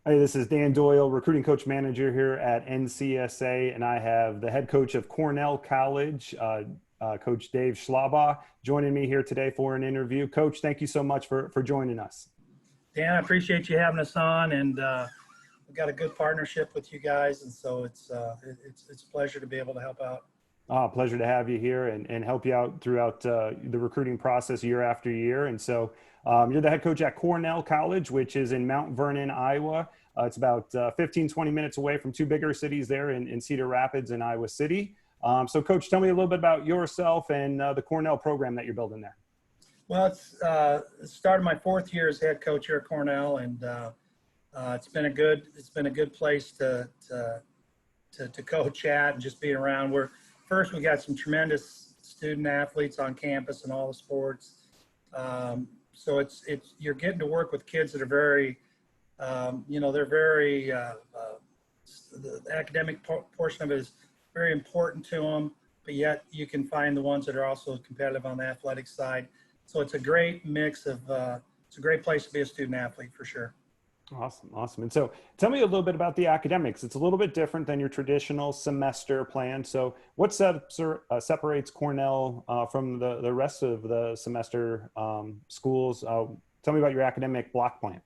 Hey, this is Dan Doyle, recruiting coach manager here at NCSA, and I have the head coach of Cornell College, Coach Dave Schlabaugh, joining me here today for an interview. Coach, thank you so much for joining us. Dan, I appreciate you having us on, and we've got a good partnership with you guys, and so it's a pleasure to be able to help out. Pleasure to have you here and help you out throughout the recruiting process year after year. And so you're the head coach at Cornell College, which is in Mount Vernon, Iowa. It's about 15, 20 minutes away from two bigger cities there in Cedar Rapids and Iowa City. So, Coach, tell me a little bit about yourself and the Cornell program that you're building there. Well, it started my fourth year as head coach here at Cornell, and it's been a good place to coach at and just be around. First, we got some tremendous student athletes on campus in all the sports. So you're getting to work with kids that are very, they're very, the academic portion of it is very important to them, but yet you can find the ones that are also competitive on the athletic side. So it's a great mix of, it's a great place to be a student athlete for sure. Awesome. And so tell me a little bit about the academics. It's a little bit different than your traditional semester plan. So what separates Cornell from the rest of the semester schools? Tell me about your academic block plan.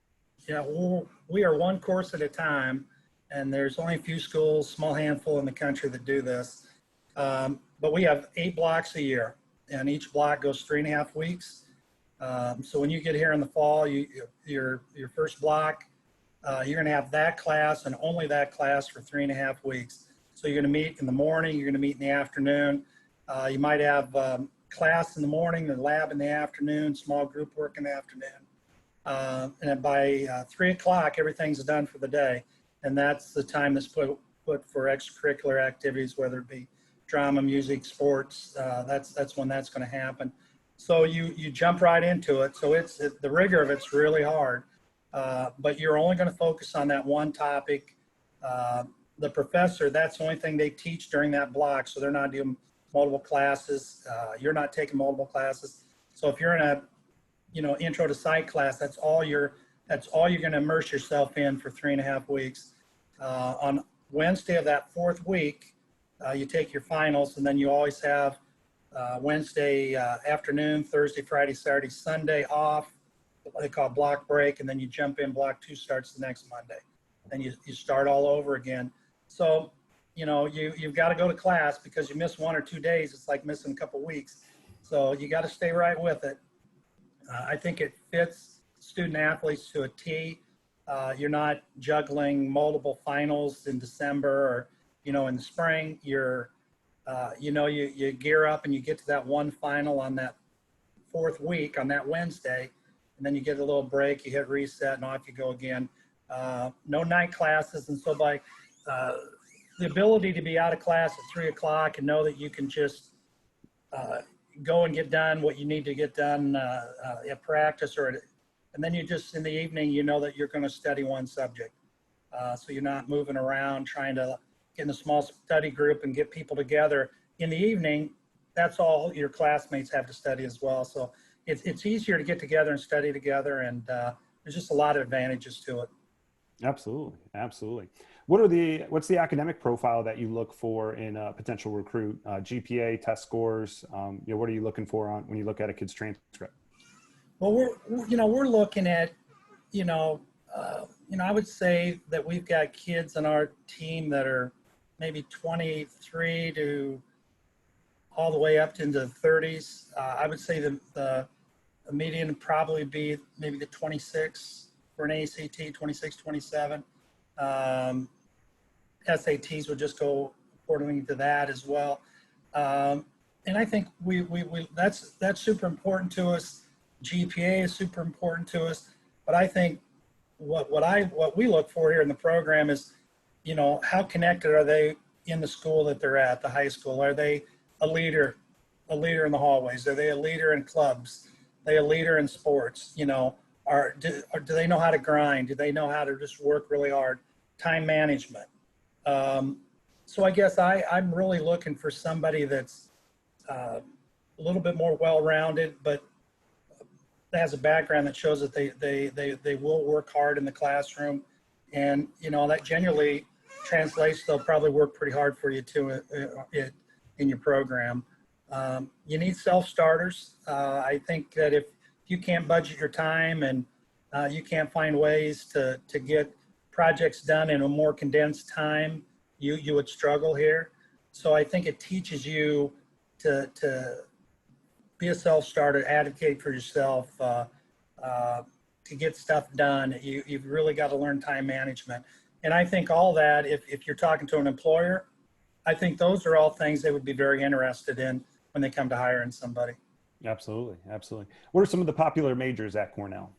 Yeah, well, we are one course at a time, and there's only a few schools, small handful in the country that do this. But we have 8 blocks a year, and each block goes 3.5 weeks. So when you get here in the fall, your first block, you're going to have that class and only that class for 3.5 weeks. So you're going to meet in the morning, you're going to meet in the afternoon. You might have class in the morning, the lab in the afternoon, small group work in the afternoon. And by 3 o'clock, everything's done for the day. And that's the time that's put for extracurricular activities, whether it be drama, music, sports. That's when that's going to happen. So you jump right into it. So the rigor of it's really hard. But you're only going to focus on that one topic. The professor, that's the only thing they teach during that block. So they're not doing multiple classes. You're not taking multiple classes. So if you're in a, intro to psych class, that's all you're going to immerse yourself in for 3.5 weeks. On Wednesday of that 4th week, you take your finals, and then you always have Wednesday afternoon, Thursday, Friday, Saturday, Sunday off. What they call block break, and then you jump in. Block 2 starts the next Monday, and you start all over again. So you've got to go to class, because you miss 1 or 2 days, it's like missing a couple weeks. So you got to stay right with it. I think it fits student athletes to a T. You're not juggling multiple finals in December or in the spring. You gear up and you get to that one final on that 4th week on that Wednesday. And then you get a little break, you hit reset, and off you go again. No night classes, and so by the ability to be out of class at 3 o'clock and know that you can just go and get done what you need to get done at practice, and then you just in the evening, you know that you're going to study one subject. So you're not moving around trying to get in a small study group and get people together. In the evening, that's all your classmates have to study as well. So it's easier to get together and study together, and there's just a lot of advantages to it. Absolutely. What's the academic profile that you look for in a potential recruit? GPA, test scores. What are you looking for when you look at a kid's transcript? Well, we're looking at, I would say that we've got kids on our team that are maybe 23 to all the way up to into the 30s. I would say the median would probably be maybe the 26 for an ACT, 26, 27. SATs would just go according to that as well. And I think that's super important to us. GPA is super important to us. But I think what we look for here in the program is, how connected are they in the school that they're at, the high school? Are they a leader in the hallways? Are they a leader in clubs? Are they a leader in sports? Do they know how to grind? Do they know how to just work really hard? Time management. So I guess I'm really looking for somebody that's a little bit more well-rounded, but has a background that shows that they will work hard in the classroom. And, you know, that generally translates, they'll probably work pretty hard for you too in your program. You need self-starters. I think that if you can't budget your time and you can't find ways to get projects done in a more condensed time, you would struggle here. So I think it teaches you to be a self-starter, advocate for yourself, to get stuff done. You've really got to learn time management. And I think all that, if you're talking to an employer, I think those are all things they would be very interested in when they come to hiring somebody. Absolutely. Absolutely. What are some of the popular majors at Cornell?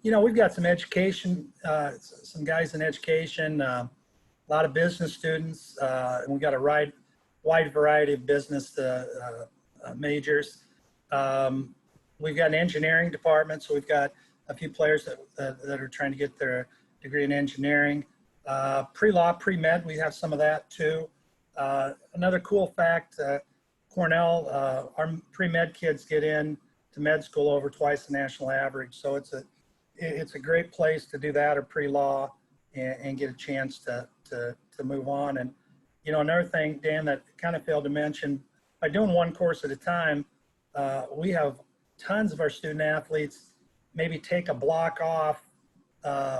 You know, we've got some education, some guys in education, a lot of business students, and we've got a wide variety of business majors. We've got an engineering department, so we've got a few players that are trying to get their degree in engineering. Pre-law, pre-med, we have some of that too. Another cool fact, Cornell, our pre-med kids get in to med school over twice the national average. So it's a great place to do that, or pre-law, and get a chance to move on. And, you know, another thing, Dan, that kind of failed to mention, by doing one course at a time, we have tons of our student athletes maybe take a block off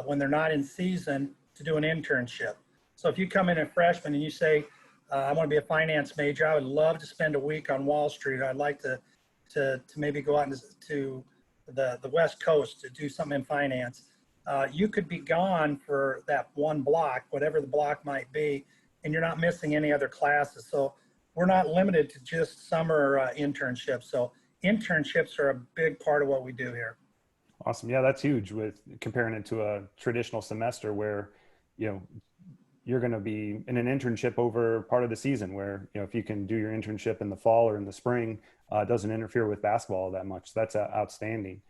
when they're not in season to do an internship. So if you come in a freshman and you say, I want to be a finance major, I would love to spend a week on Wall Street. I'd like to maybe go out to the West Coast to do something in finance. You could be gone for that one block, whatever the block might be, and you're not missing any other classes. So we're not limited to just summer internships. So internships are a big part of what we do here. Awesome. Yeah, that's huge with comparing it to a traditional semester where, you know, you're going to be in an internship over part of the season where, you know, if you can do your internship in the fall or in the spring, it doesn't interfere with basketball that much. That's outstanding.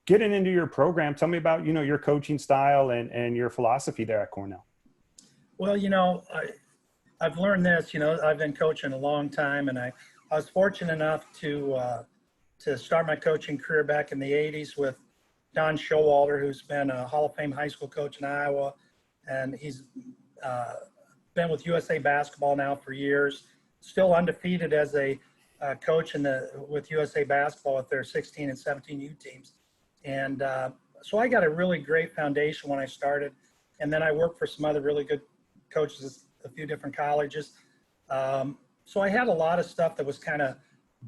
Getting into your program, tell me about, you know, your coaching style and your philosophy there at Cornell. Well, you know, I've learned this, you know, I've been coaching a long time, and I was fortunate enough to start my coaching career back in the 80s with Don Showalter, who's been a Hall of Fame high school coach in Iowa. And he's been with USA Basketball now for years, still undefeated as a coach with USA Basketball with their 16 and 17 U teams. And so I got a really great foundation when I started. And then I worked for some other really good coaches, a few different colleges. So I had a lot of stuff that was kind of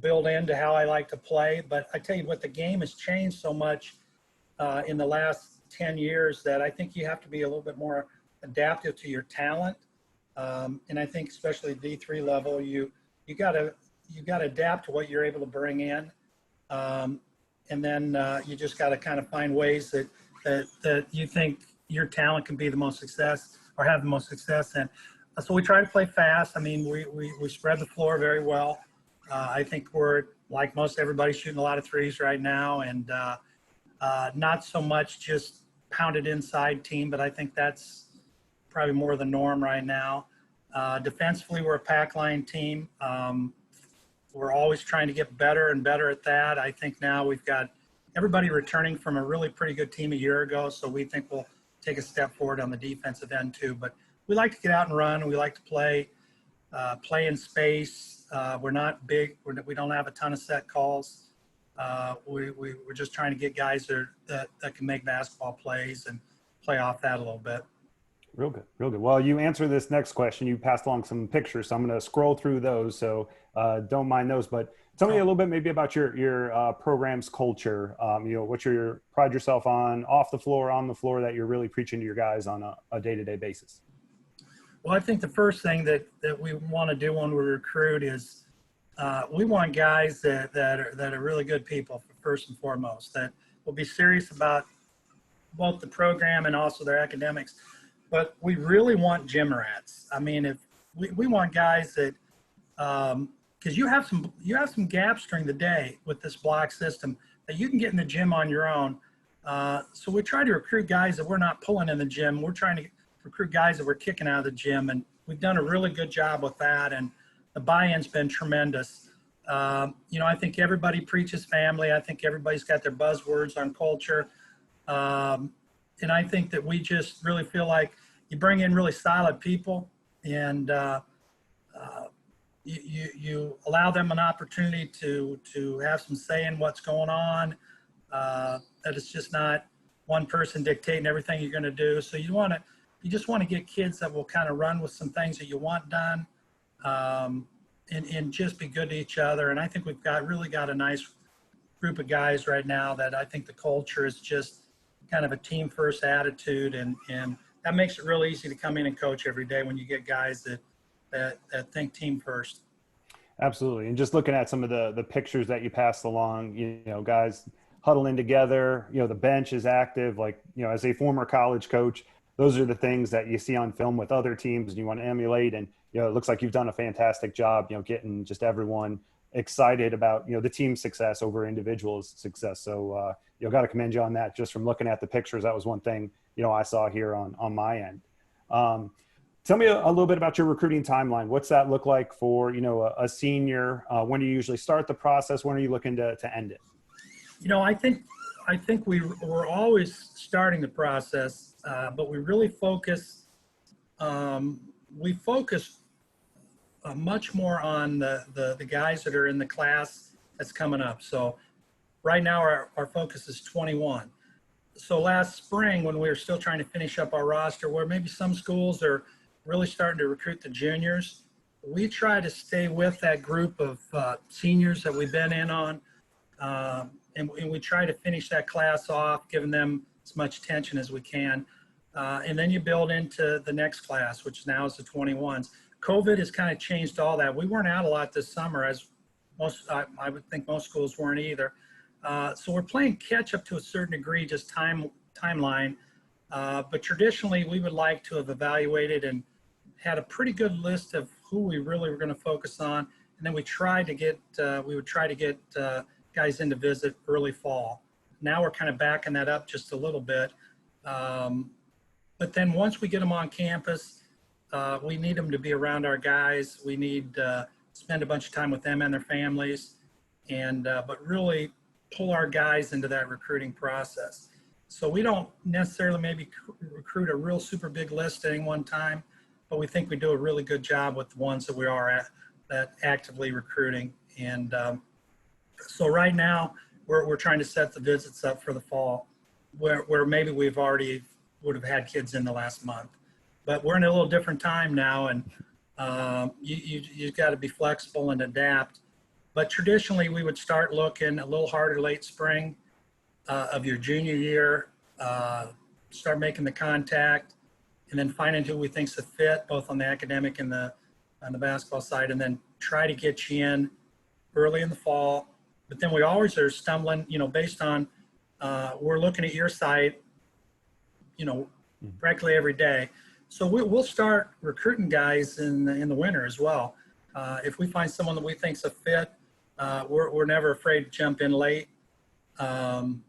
built into how I like to play. But I tell you what, the game has changed so much in the last 10 years that I think you have to be a little bit more adaptive to your talent. And I think especially D3 level, you got to adapt to what you're able to bring in. And then you just got to kind of find ways that you think your talent can be the most success or have the most success in. So we try to play fast. I mean, we spread the floor very well. I think we're, like most everybody, shooting a lot of threes right now, and not so much just pounded inside team, but I think that's probably more the norm right now. Defensively, we're a pack line team. We're always trying to get better and better at that. I think now we've got everybody returning from a really pretty good team a year ago, so we think we'll take a step forward on the defensive end too. But we like to get out and run. We like to play in space. We're not big. We don't have a ton of set calls. We're just trying to get guys that can make basketball plays and play off that a little bit. Real good, real good. Well, you answer this next question. You passed along some pictures, so I'm going to scroll through those. So don't mind those. But tell me a little bit maybe about your program's culture. You know, what you pride yourself on off the floor, on the floor, that you're really preaching to your guys on a day-to-day basis. Well, I think the first thing that we want to do when we recruit is we want guys that are really good people, first and foremost, that will be serious about both the program and also their academics. But we really want gym rats. I mean, if we want guys that, because you have some gaps during the day with this block system that you can get in the gym on your own. So we try to recruit guys that we're not pulling in the gym. We're trying to recruit guys that we're kicking out of the gym, and we've done a really good job with that. And the buy-in's been tremendous. You know, I think everybody preaches family. I think everybody's got their buzzwords on culture. and I think that we just really feel like you bring in really solid people, and you allow them an opportunity to have some say in what's going on. That it's just not one person dictating everything you're going to do. So you just want to get kids that will kind of run with some things that you want done, and just be good to each other. And I think we've really got a nice group of guys right now that I think the culture is just kind of a team first attitude, and that makes it real easy to come in and coach every day when you get guys that think team first. Absolutely. And just looking at some of the pictures that you passed along, guys huddling together, the bench is active. Like, as a former college coach, those are the things that you see on film with other teams and you want to emulate. And, it looks like you've done a fantastic job, getting just everyone excited about, the team's success over individuals' success. So, got to commend you on that. Just from looking at the pictures, that was one thing, I saw here on my end. Tell me a little bit about your recruiting timeline. What's that look like for, a senior? When do you usually start the process? When are you looking to end it? I think we're always starting the process, but we really focus much more on the guys that are in the class that's coming up. So right now our focus is 21. So last spring, when we were still trying to finish up our roster, where maybe some schools are really starting to recruit the juniors, we try to stay with that group of seniors that we've been in on, and we try to finish that class off, giving them as much attention as we can. And then you build into the next class, which now is the 21s. COVID has kind of changed all that. We weren't out a lot this summer, as I would think most schools weren't either. So we're playing catch up to a certain degree, just timeline. But traditionally, we would like to have evaluated and had a pretty good list of who we really were going to focus on, and then we would try to get guys in to visit early fall. Now we're kind of backing that up just a little bit, but then once we get them on campus, we need them to be around our guys. We need to spend a bunch of time with them and their families, and but really pull our guys into that recruiting process. So we don't necessarily maybe recruit a real super big list at any one time, but we think we do a really good job with the ones that we are actively recruiting. And so right now we're trying to set the visits up for the fall, where maybe we've already would have had kids in the last month, but we're in a little different time now, and you've got to be flexible and adapt. But traditionally we would start looking a little harder late spring of your junior year, start making the contact, and then finding who we think's a fit, both on the academic and on the basketball side, and then try to get you in early in the fall. But then we always are stumbling, based on we're looking at your site, practically every day. So we'll start recruiting guys in the winter as well. If we find someone that we think's a fit, we're never afraid to jump in late. And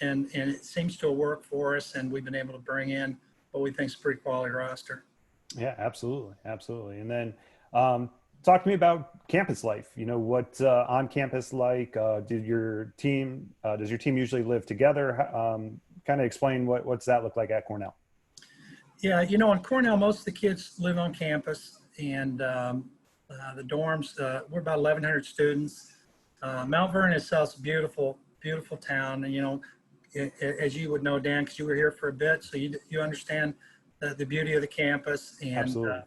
it seems to work for us, and we've been able to bring in what we think is a pretty quality roster. Yeah, absolutely. Absolutely. And then talk to me about campus life. What on campus like? Does your team usually live together? Kind of explain what's that look like at Cornell? Yeah, in Cornell, most of the kids live on campus, and the dorms, we're about 1,100 students. Mount Vernon itself is a beautiful, beautiful town. And, as you would know, Dan, because you were here for a bit, so you understand the beauty of the campus. And absolutely.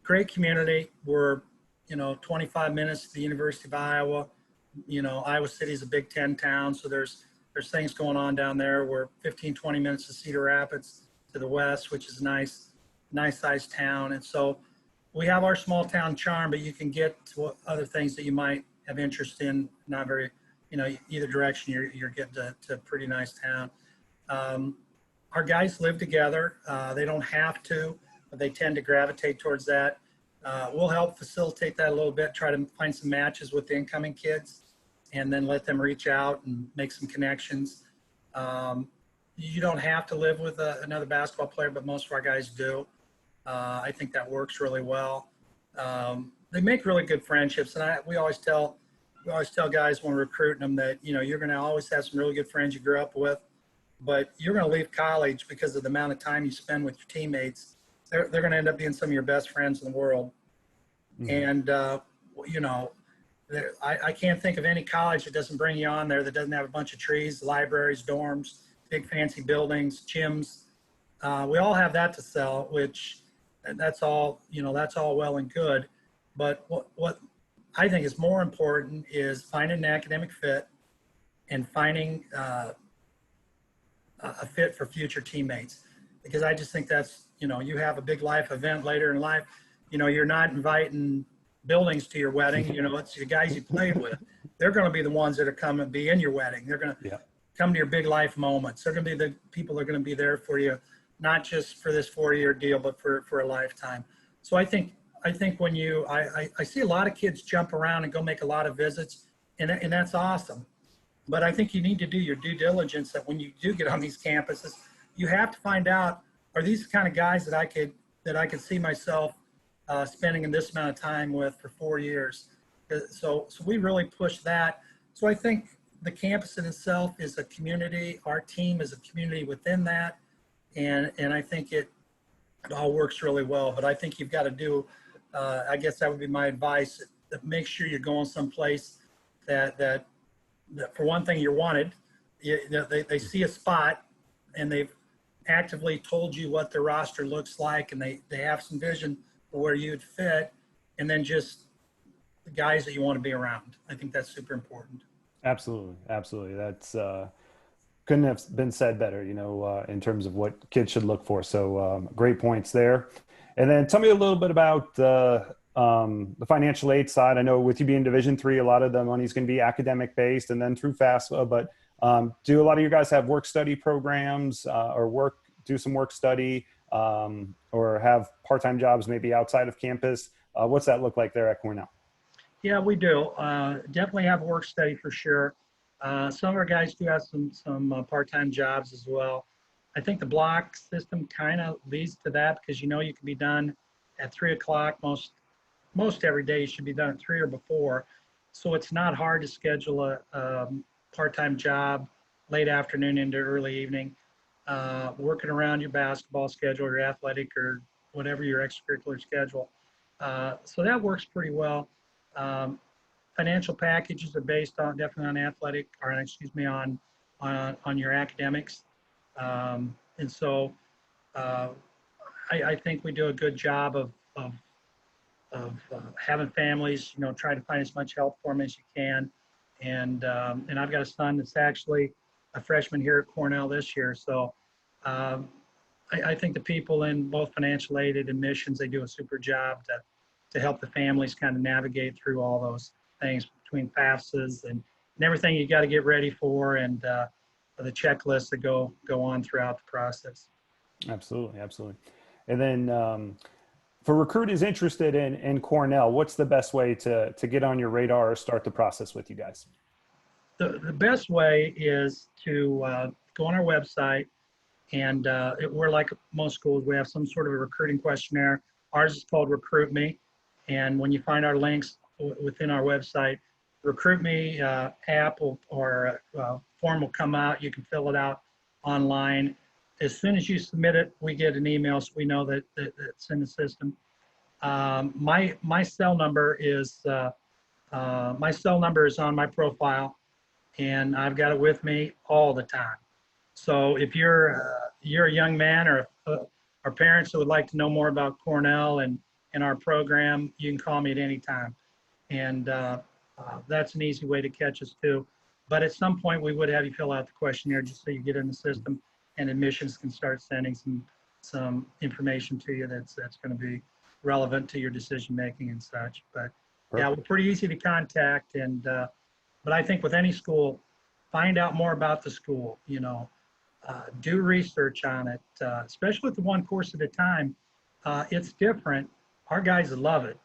Great community. We're 25 minutes to the University of Iowa. Iowa City is a Big Ten town, so there's things going on down there. We're 15-20 minutes to Cedar Rapids to the west, which is a nice sized town. And so we have our small town charm, but you can get to other things that you might have interest in. Not very, either direction, you're getting to a pretty nice town. Our guys live together. They don't have to, but they tend to gravitate towards that. We'll help facilitate that a little bit, try to find some matches with the incoming kids, and then let them reach out and make some connections. You don't have to live with another basketball player, but most of our guys do. I think that works really well. They make really good friendships, and we always tell guys when we're recruiting them that you're going to always have some really good friends you grew up with, but you're going to leave college because of the amount of time you spend with your teammates. They're going to end up being some of your best friends in the world. Mhm. And, you know, I can't think of any college that doesn't bring you on there that doesn't have a bunch of trees, libraries, dorms, big fancy buildings, gyms. We all have that to sell, which that's all, you know, that's all well and good. But what I think is more important is finding an academic fit and finding a fit for future teammates. Because I just think that's, you know, you have a big life event later in life, you know, you're not inviting buildings to your wedding, you know, it's the guys you played with. They're going to be the ones that are coming to be in your wedding. They're going to Yeah. come to your big life moments. They're going to be the people that are going to be there for you, not just for this 4-year deal, but for a lifetime. So I think when I see a lot of kids jump around and go make a lot of visits, and that's awesome. But I think you need to do your due diligence that when you do get on these campuses, you have to find out, are these the kind of guys that I could see myself spending this amount of time with for 4 years. So we really push that. So I think the campus in itself is a community. Our team is a community within that. And I think it all works really well. But I think you've got to do, I guess that would be my advice, that make sure you're going someplace that for one thing, you're wanted. They see a spot and they've actively told you what their roster looks like, and they have some vision for where you'd fit, and then just the guys that you want to be around. I think that's super important. Absolutely. Absolutely. That's, couldn't have been said better, you know, in terms of what kids should look for. So great points there. And then tell me a little bit about the financial aid side. I know with you being Division III, a lot of the money is going to be academic based and then through FAFSA, but do a lot of you guys have work study programs or do some work study or have part-time jobs maybe outside of campus? What's that look like there at Cornell? Yeah, we do. Definitely have work study for sure. Some of our guys do have some part-time jobs as well. I think the block system kind of leads to that because you know you can be done at 3 o'clock most every day. You should be done at 3 or before, so it's not hard to schedule a part-time job late afternoon into early evening, working around your basketball schedule, your athletic, or whatever your extracurricular schedule. So that works pretty well. Um, Financial packages are based on definitely on athletic, or excuse me, on your academics, and so I think we do a good job of having families, you know, try to find as much help for them as you can, and I've got a son that's actually a freshman here at Cornell this year, so I think the people in both financial aid and admissions, they do a super job to help the families kind of navigate through all those things between FAFSAs and everything you got to get ready for, and the checklists that go on throughout the process. Absolutely. Absolutely. And then for recruiters interested in Cornell, what's the best way to get on your radar or start the process with you guys? The best way is to go on our website, and we're like most schools, we have some sort of a recruiting questionnaire. Ours is called Recruit Me, and when you find our links within our website, Recruit Me app or form will come out. You can fill it out online. As soon as you submit it, we get an email, so we know that it's in the system. My cell number is on my profile, and I've got it with me all the time. So if you're a young man or our parents that would like to know more about Cornell and our program, you can call me at any time. And that's an easy way to catch us too. But at some point, we would have you fill out the questionnaire just so you get in the system, and admissions can start sending some information to you that's going to be relevant to your decision making and such. But yeah, we're pretty easy to contact. And but I think with any school, find out more about the school. You know, do research on it, especially with the one course at a time. It's different. Our guys love it,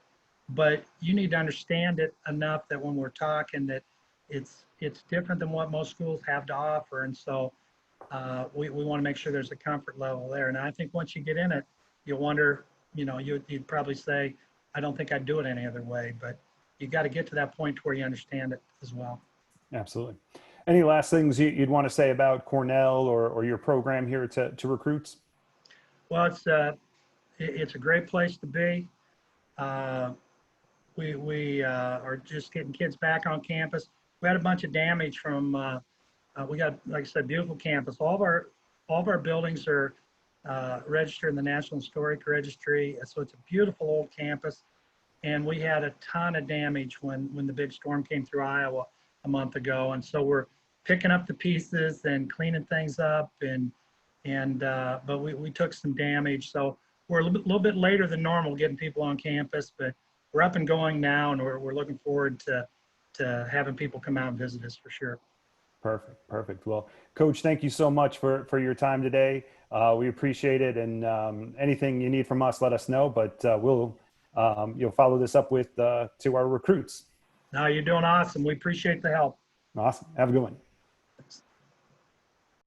but you need to understand it enough that when we're talking that it's different than what most schools have to offer. And so we want to make sure there's a comfort level there. And I think once you get in it, you'll wonder, you know, you'd probably say, I don't think I'd do it any other way, but you got to get to that point where you understand it as well. Absolutely. Any last things you'd want to say about Cornell or your program here to recruits? Well, it's a great place to be. Uh, we are just getting kids back on campus. We had a bunch of damage from. We got, like I said, beautiful campus. All of our buildings are registered in the National Historic Registry, so it's a beautiful old campus. And we had a ton of damage when the big storm came through Iowa a month ago, and so we're picking up the pieces and cleaning things up, but we took some damage, so we're a little bit later than normal getting people on campus, but we're up and going now, and we're looking forward to having people come out and visit us for sure. Perfect. Perfect. Well, Coach, thank you so much for your time today. We appreciate it. And anything you need from us, let us know. But you'll follow this up with to our recruits. No, you're doing awesome. We appreciate the help. Awesome. Have a good one.